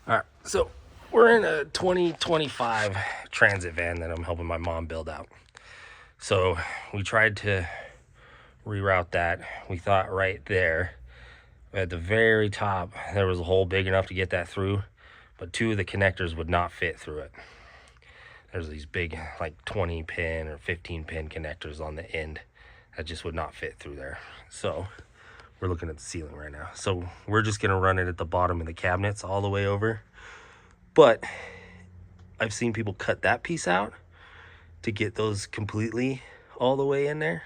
All right, so we're in a 2025 transit van that I'm helping my mom build out. So we tried to reroute that. We thought right there at the very top there was a hole big enough to get that through, but two of the connectors would not fit through it. There's these big like 20 pin or 15 pin connectors on the end that just would not fit through there. So we're looking at the ceiling right now. So we're just gonna run it at the bottom of the cabinets all the way over. But I've seen people cut that piece out to get those completely all the way in there.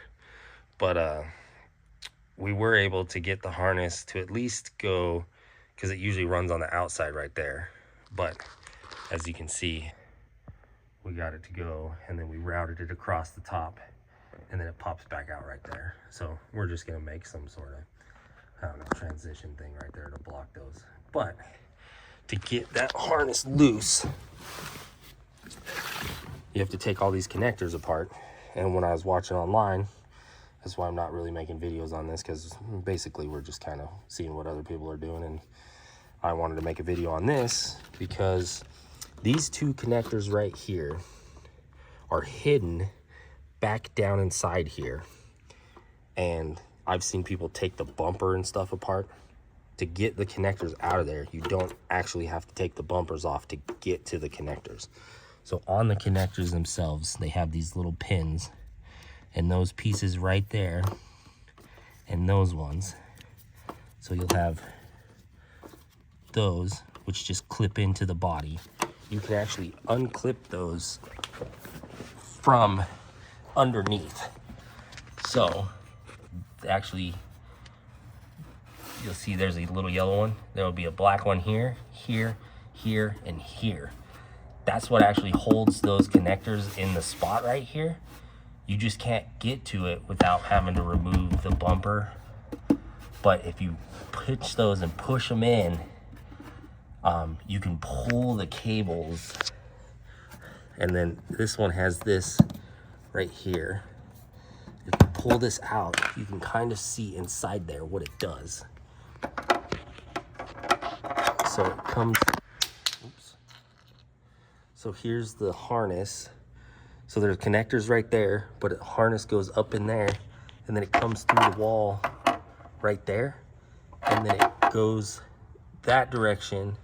But we were able to get the harness to at least go, because it usually runs on the outside right there. But as you can see, we got it to go, and then we routed it across the top, and then it pops back out right there. So we're just gonna make some sort of, I don't know, transition thing right there to block those. But to get that harness loose, you have to take all these connectors apart. And when I was watching online, that's why I'm not really making videos on this, because basically we're just kind of seeing what other people are doing, and I wanted to make a video on this because these two connectors right here are hidden back down inside here. And I've seen people take the bumper and stuff apart. To get the connectors out of there, you don't actually have to take the bumpers off to get to the connectors. So on the connectors themselves, they have these little pins, and those pieces right there, and those ones. So you'll have those, which just clip into the body. You can actually unclip those from underneath. So actually, you'll see there's a little yellow one. There will be a black one here, here, here, and here. That's what actually holds those connectors in the spot right here. You just can't get to it without having to remove the bumper. But if you pitch those and push them in, you can pull the cables. And then this one has this right here. If you pull this out, you can kind of see inside there what it does. So it comes, oops. So here's the harness. So there's connectors right there, but the harness goes up in there, and then it comes through the wall right there, and then it goes that direction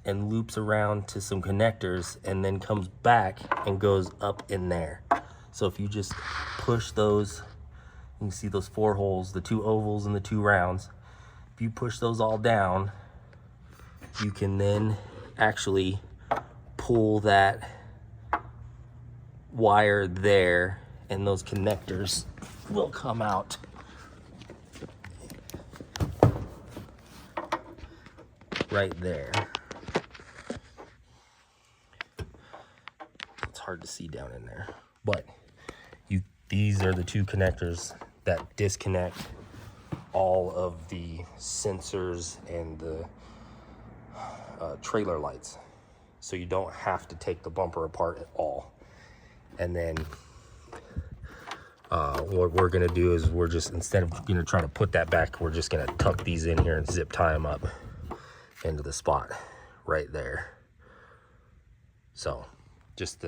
and loops around to some connectors, and then comes back and goes up in there. So if you just push those, you can see those four holes, the two ovals and the two rounds. If you push those all down, you can then actually pull that wire there, and those connectors will come out right there. It's hard to see down in there, but these are the two connectors that disconnect all of the sensors and the trailer lights. So you don't have to take the bumper apart at all. And then what we're gonna do is we're just, instead of trying to put that back, we're just gonna tuck these in here and zip tie them up into the spot right there. So just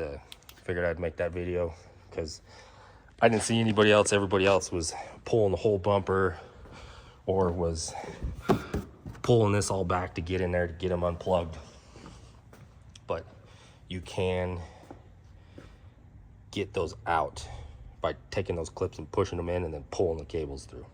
figured I'd make that video because I didn't see anybody else. Everybody else was pulling the whole bumper or was pulling this all back to get in there to get them unplugged. But you can get those out by taking those clips and pushing them in and then pulling the cables through.